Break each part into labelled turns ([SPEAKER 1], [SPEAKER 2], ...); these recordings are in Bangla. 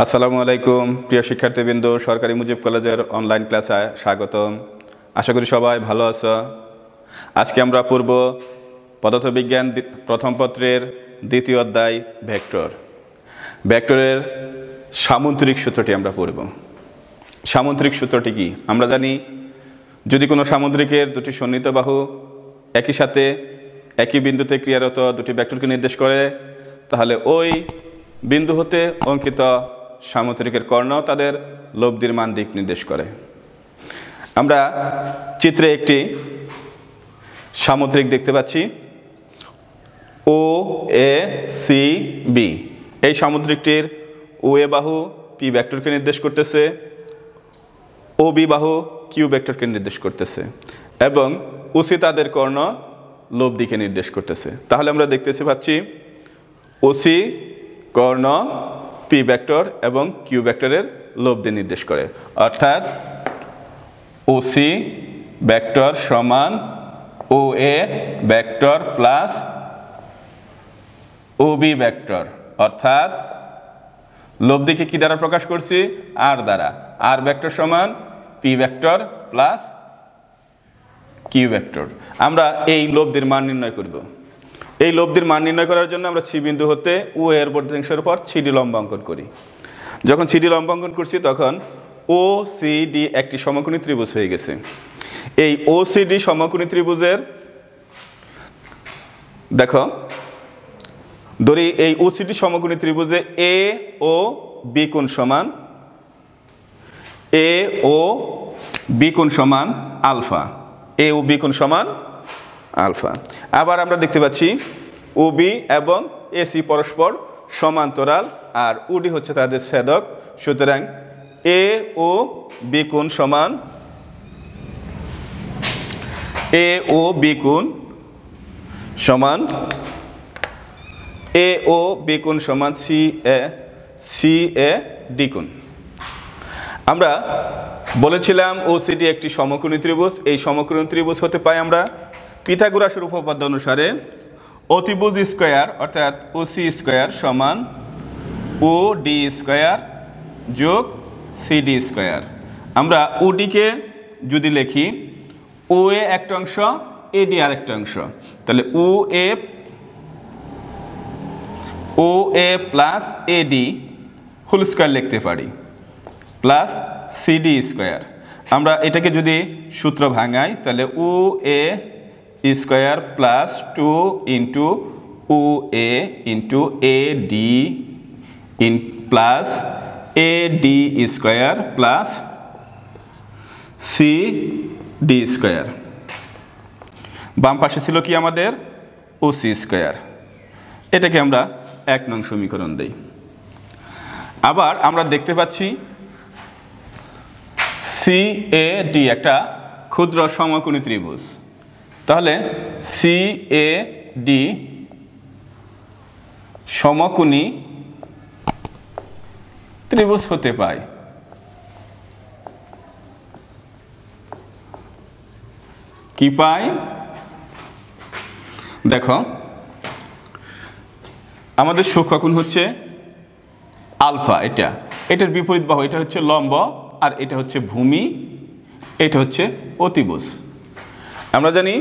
[SPEAKER 1] আসসালামু আলাইকুম প্রিয় শিক্ষার্থীবৃন্দ, সরকারি মুজিব কলেজের অনলাইন ক্লাসে স্বাগতম। আশা করি সবাই ভালো আছো। আজকে আমরা পড়ব পদার্থবিজ্ঞান প্রথম পত্রের দ্বিতীয় অধ্যায় ভেক্টর। ভেক্টরের সামুদ্রিক সূত্রটি আমরা পড়ব। সামুদ্রিক সূত্রটি কি? আমরা জানি যদি কোনো সামুদ্রিকের দুটি সন্নিহিত বাহু একই সাথে একই বিন্দুতে ক্রিয়ারত দুটি ভেক্টরকে নির্দেশ করে, তাহলে ওই বিন্দু হতে অঙ্কিত সামুদ্রিকের কর্ণ তাদের লব্ধির মান দিক নির্দেশ করে। আমরা চিত্রে একটি সামুদ্রিক দেখতে পাচ্ছি ও এ সি বি। এই সামুদ্রিকটির ও এ বাহু পি ভেক্টরকে নির্দেশ করতেছে, ও বি বাহু কিউ ভেক্টরকে নির্দেশ করতেছে এবং ও সি তাদের কর্ণ লব্ধিকে নির্দেশ করতেছে। তাহলে আমরা দেখতেছি পাচ্ছি ও সি কর্ণ পি ভেক্টর এবং কিউ ভেক্টরের লব্ধি নির্দেশ করে, অর্থাৎ ও সি ভেক্টর সমান O A vector plus O B vector, অর্থাৎ লব্ধিকে কি দ্বারা প্রকাশ করছি? আর দ্বারা। আর ভেক্টর সমান P vector plus Q vector. আমরা এই লব্ধির মান নির্ণয় করব। এই লব্ধির মান নির্ণয় করার জন্য আমরা সি বিন্দু হতে ও এর বর্ধিতাংশের উপর সিডি লম্ব অঙ্কন করি। যখন সিডি লম্ব অঙ্কন করছি তখন ও সি ডি একটি সমকোণী ত্রিভুজ হয়ে গেছে। এই ও সি ডি সমকোণী ত্রিভুজের দেখো ধরি এই ও সি ডি সমকোণী ত্রিভুজে এ ও বি কোণ সমান, এ ও বি কোণ সমান আলফা, এ ও বি কোণ সমান আলফা। আবার আমরা দেখতে পাচ্ছি ও বি এবং এসি পরস্পর সমান্তরাল আর ওডি হচ্ছে তাদের ছেদক। সুতরাং এ ও বি কোণ সমান, এ ও বি কোণ সমান, এ ও বি কোণ সমান সি এ ডি কোণ। আমরা বলেছিলাম ও সিডি একটি সমকোণী ত্রিভুজ। এই সমকোণী ত্রিভুজ হতে পাই আমরা পিথাগোরাসের উপপাদ্য অনুসারে অতিভুজ স্কয়ার অর্থাৎ ও সি স্কয়ার সমান ও ডি স্কয়ার যোগ সিডি স্কয়ার। আমরা ওডিকে যদি লিখি ও এ একটা অংশ, এডি আর একটা অংশ, তাহলে O A plus eddy whole square লিখতে পারি প্লাস সিডি স্কয়ার। আমরা এটাকে যদি সূত্র ভাঙাই তাহলে O A square plus 2 into O A into A D plus A D square plus C D square. বাম পাশে ছিল কি আমাদের ও সি স্কয়ার। এটাকে আমরা 1 নং সমীকরণ দেই। আবার আমরা দেখতে পাচ্ছি সি এ ডি একটা ক্ষুদ্র সমকোণী ত্রিভুজ। তাহলে সি এ ডি সমকোণী ত্রিভুজ হতে পায়। কি পাই? দেখো আমাদের সূক্ষ্মকোণ হচ্ছে আলফা, এটার বিপরীত বাহু, এটা হচ্ছে লম্ব আর এটা হচ্ছে ভূমি, এটা হচ্ছে অতিভুজ। আমরা জানি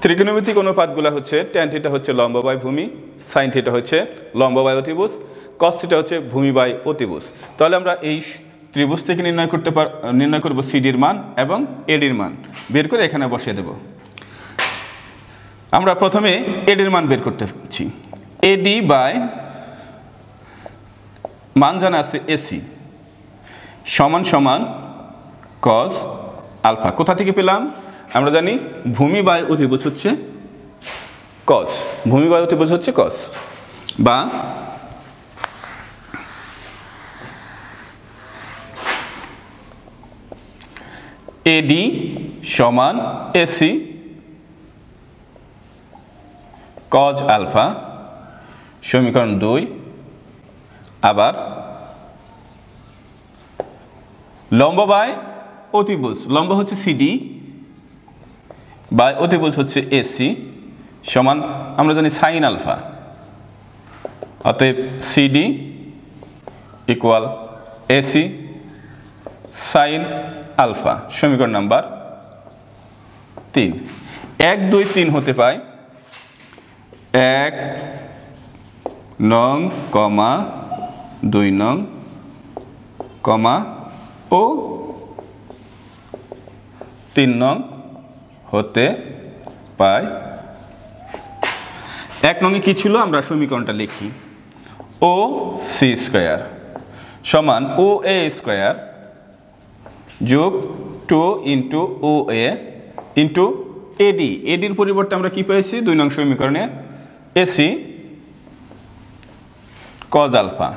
[SPEAKER 1] ত্রিকোণমিতিক অনুপাতগুলো হচ্ছে ট্যান থিটা হচ্ছে লম্ব বাই ভূমি, সাইন থিটা হচ্ছে লম্ব বাই অতিভুজ, কস থিটা হচ্ছে ভূমি বাই অতিভুজ। তাহলে আমরা এই ত্রিভুজ থেকে নির্ণয় করব সিডির মান এবং এডির মান বের করে এখানে বসিয়ে দেব। আমরা প্রথমে এডির মান বের করতে পারছি। এডি বাই মান জানা আছে এসি সমান সমান কস আলফা। কোথা থেকে পেলাম? আমরা জানি ভূমি বাই অতিভুজ হচ্ছে কস, ভূমি বাই অতিভুজ হচ্ছে কস, বা এডি সমান এসি কজ আলফা, সমীকরণ 2। আবার লম্ব বাই অতিভুজ, লম্ব হচ্ছে সিডি বাই অতিভুজ হচ্ছে এসি সমান আমরা জানি সাইন আলফা, অতএব CD equal AC sine alpha. সমীকরণ নাম্বার 3। 1 2 3 হতে পায় 1 নং কমা 2 নং কমা ও 3 নং হতে পায়। 1 নংয়ে কি ছিল আমরা সমীকরণটা লিখি, ও সি স্কয়ার সমান ও এ স্কয়ার যোগ 2 ইন্টু ও এ ইন্টু এডি। এডির পরিবর্তে আমরা কি পেয়েছি 2 নং সমীকরণে A C cos alpha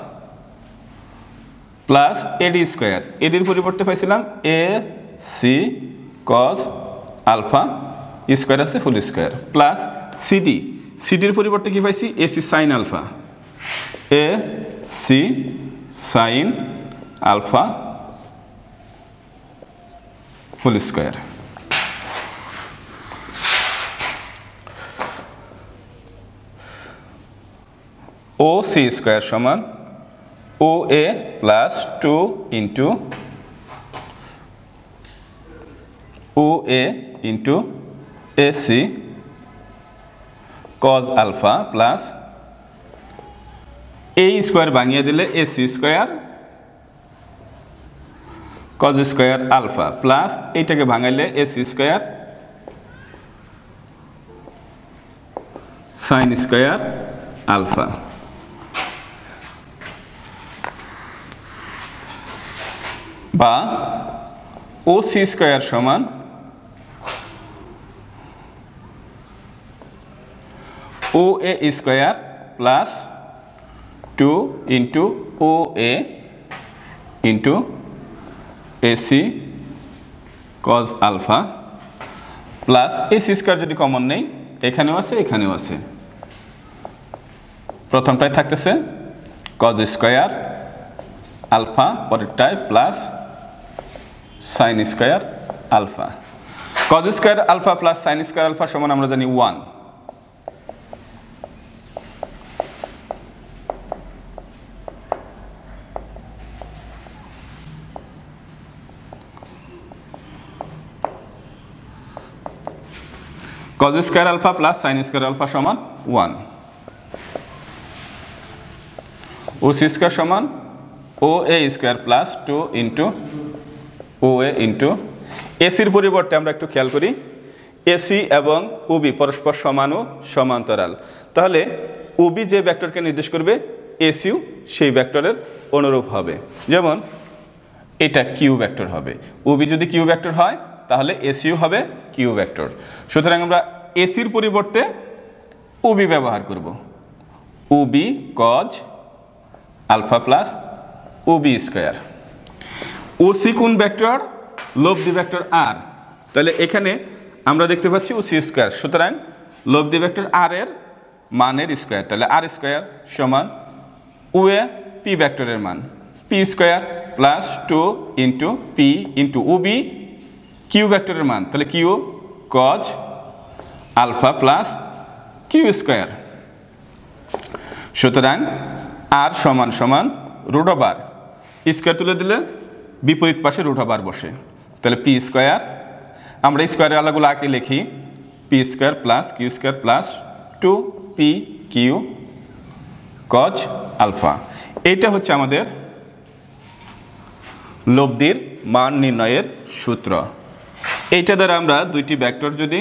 [SPEAKER 1] plus A D square. এডির পরিবর্তে পাইছিলাম A C cos alpha square আছে ফুল স্কয়ার প্লাস সিডি। সিডির পরিবর্তে কি পাইছি A C sine alpha, A C sine alpha full square. O C square সমান O A plus 2 into O A into A C cos alpha plus A square ভাঙিয়ে দিলে A C square cos square alpha plus এইটাকে ভাঙাইলে A C square sine square alpha বা ও সি স্কয়ার সমান O A square plus 2 into O A into A C cos alpha plus A C square যদি কমন নেই এখানেও আছে এখানেও আছে, প্রথমটায় থাকতেছে কজ স্কয়ার আলফা, পরেরটায় plus sine square alpha. Cos square alpha plus sine square alpha সমান আমরা জানি 1। Cos square alpha plus sine square alpha সমান 1। ও সি স্কয়ার সমান O A square plus 2 into O A into এসির পরিবর্তে আমরা একটু খেয়াল করি এসি এবং ওবি পরস্পর সমান ও সমান্তরাল, তাহলে ওবি যে ভেক্টরকে নির্দেশ করবে এসিও সেই ভেক্টরের অনুরূপ হবে। যেমন এটা কিউ ভেক্টর হবে, ওবি যদি কিউ ভেক্টর হয় তাহলে এসিও হবে কিউ ভেক্টর। সুতরাং আমরা এসির পরিবর্তে ওবি ব্যবহার করব, OB cos alpha plus OB square. OC কোন ভেক্টর? লব্ধি ভেক্টর আর, তাহলে এখানে আমরা দেখতে পাচ্ছি ওসি স্কয়ার, সুতরাং লব্ধি ভেক্টর আর এর মানের স্কয়ার, তাহলে আর স্কয়ার সমান ও এ পি ভেক্টরের মান P square plus 2 into P into OB Q ভেক্টরের মান, তাহলে Q cos alpha plus Q square. সুতরাং আর সমান সমান রুট ওভার স্কয়ার তুলে দিলে বিপরীত পাশে রুট ওভার বসে, তাহলে পি স্কয়ার, আমরা স্কয়ারের আলাগুলো আগে লিখি P square plus Q square plus 2 P Q cos alpha. এইটা হচ্ছে আমাদের লব্ধির মান নির্ণয়ের সূত্র। এইটা দ্বারা আমরা দুইটি ভেক্টর যদি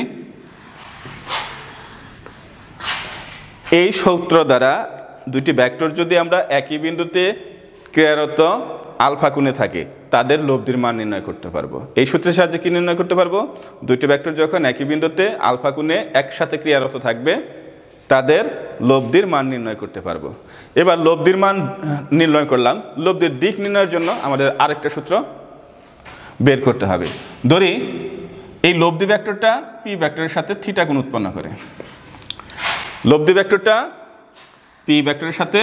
[SPEAKER 1] এই সূত্র দ্বারা দুইটি ভেক্টর যদি আমরা একই বিন্দুতে ক্রিয়ারত আলফা কোণে থাকে তাদের লব্ধির মান নির্ণয় করতে পারবো। এই সূত্রের সাহায্যে কি নির্ণয় করতে পারবো? দুইটি ভেক্টর যখন একই বিন্দুতে আলফা কোণে একসাথে ক্রিয়ারত থাকবে তাদের লব্ধির মান নির্ণয় করতে পারবো। এবার লব্ধির মান নির্ণয় করলাম, লব্ধির দিক নির্ণয়ের জন্য আমাদের আরেকটা সূত্র বের করতে হবে। ধরি এই লব্ধি ভেক্টরটা পি ভেক্টরের সাথে থিটা কোণ উৎপন্ন করে, লব্ধি ভেক্টরটা পি ভেক্টরের সাথে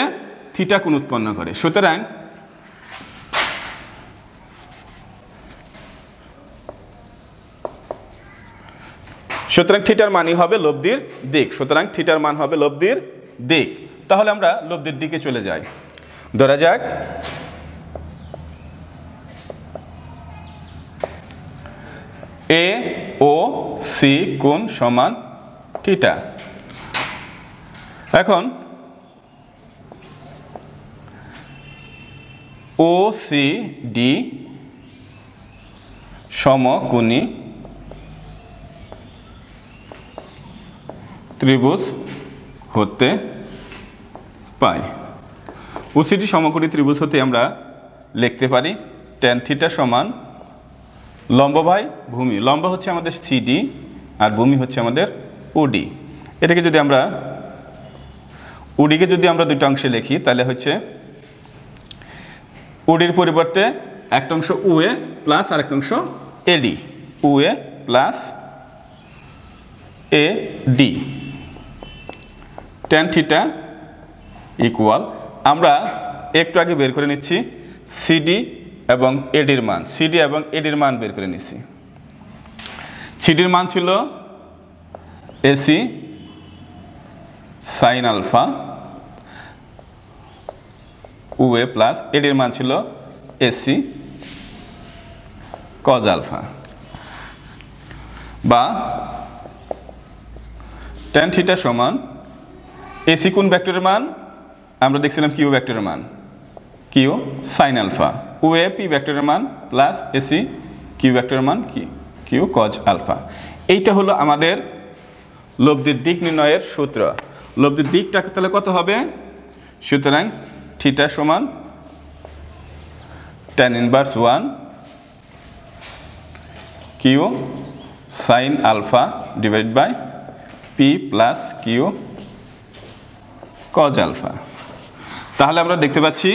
[SPEAKER 1] থিটা কোণ উৎপন্ন করে, সুতরাং থিটার মানই হবে লব্ধির দিক, সুতরাং থিটার মান হবে লব্ধির দিক। তাহলে আমরা লব্ধির দিকে চলে যাই। ধরা যাক এ ও সি কোণ সমান থিটা। এখন ও সি ডি সমকোণী ত্রিভুজ হতে পাই। ওসিডি সমকোণী ত্রিভুজ হতে আমরা লিখতে পারি tan থিটা সমান লম্ব বাই ভূমি। লম্ব হচ্ছে আমাদের সিডি আর ভূমি হচ্ছে আমাদের ওডি। এটাকে যদি আমরা ওডিকে যদি আমরা দুটো অংশে লিখি তাহলে হচ্ছে ওডির পরিবর্তে একটা অংশ ওএ প্লাস আর একটা অংশ A D, O A plus A D. tan theta equal, আমরা একটু আগে বের করে নিচ্ছি সিডি এবং এডির মান, সিডি এবং এডির মান বের করে নিচ্ছি। সিডির মান ছিল A C sine alpha O A plus এডির মান ছিল এসি কজ আলফা, বা tan থিটা সমান এসি কোন ভেক্টরের মান আমরা দেখছিলাম কিউ ভেক্টরের মান, Q sine alpha, O A P ভেক্টরের মান প্লাস এসি কিউ ভেক্টরের মান কি কিউ কজ আলফা। এইটা হলো আমাদের লব্ধির দিক নির্ণয়ের সূত্র। লব্ধির দিকটা তাহলে কত হবে? সুতরাং থিটা সমান tan inverse 1 Q sine alpha divide by P plus Q cos alpha. তাহলে আমরা দেখতে পাচ্ছি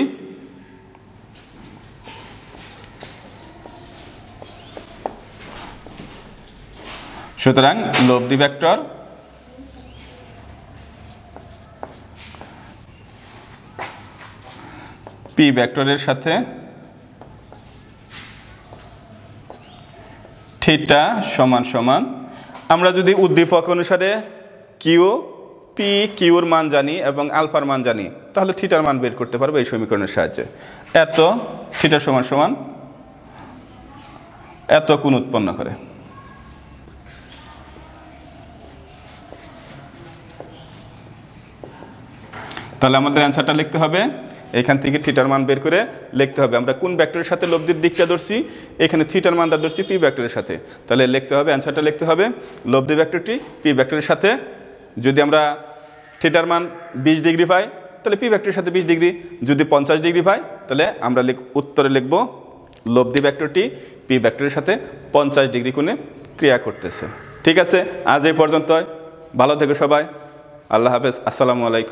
[SPEAKER 1] সুতরাং লব্ধি ভেক্টর পি ভেক্টরের সাথে থিটা সমান সমান, আমরা যদি উদ্দীপক অনুসারে কিউ পি কিউর মান জানি এবং আলফার মান জানি তাহলে থিটার মান বের করতে পারবো এই সমীকরণের সাহায্যে। এত থিটা সমান সমান এত কোণ উৎপন্ন করে। তাহলে আমাদের অ্যান্সারটা লিখতে হবে, এখান থেকে থিটার মান বের করে লিখতে হবে আমরা কোন ভেক্টরের সাথে লব্ধির দিকটা ধরছি, এখানে থিটার মানটা ধরছি পি ভেক্টরের সাথে। তাহলে লিখতে হবে, অ্যান্সারটা লিখতে হবে লব্ধি ভেক্টরটি পি ভেক্টরের সাথে, যদি আমরা থিটার মান 20 ডিগ্রি পাই তাহলে পি ভেক্টরের সাথে 20 ডিগ্রি, যদি 50 ডিগ্রি পাই তাহলে আমরা উত্তরে লিখব লব্ধি ভেক্টরটি পি ভেক্টরের সাথে 50 ডিগ্রি কোণে ক্রিয়া করতেছে। ঠিক আছে, আজ এই পর্যন্ত, ভালো থেকো সবাই, আল্লাহ হাফেজ, আসসালামু আলাইকুম।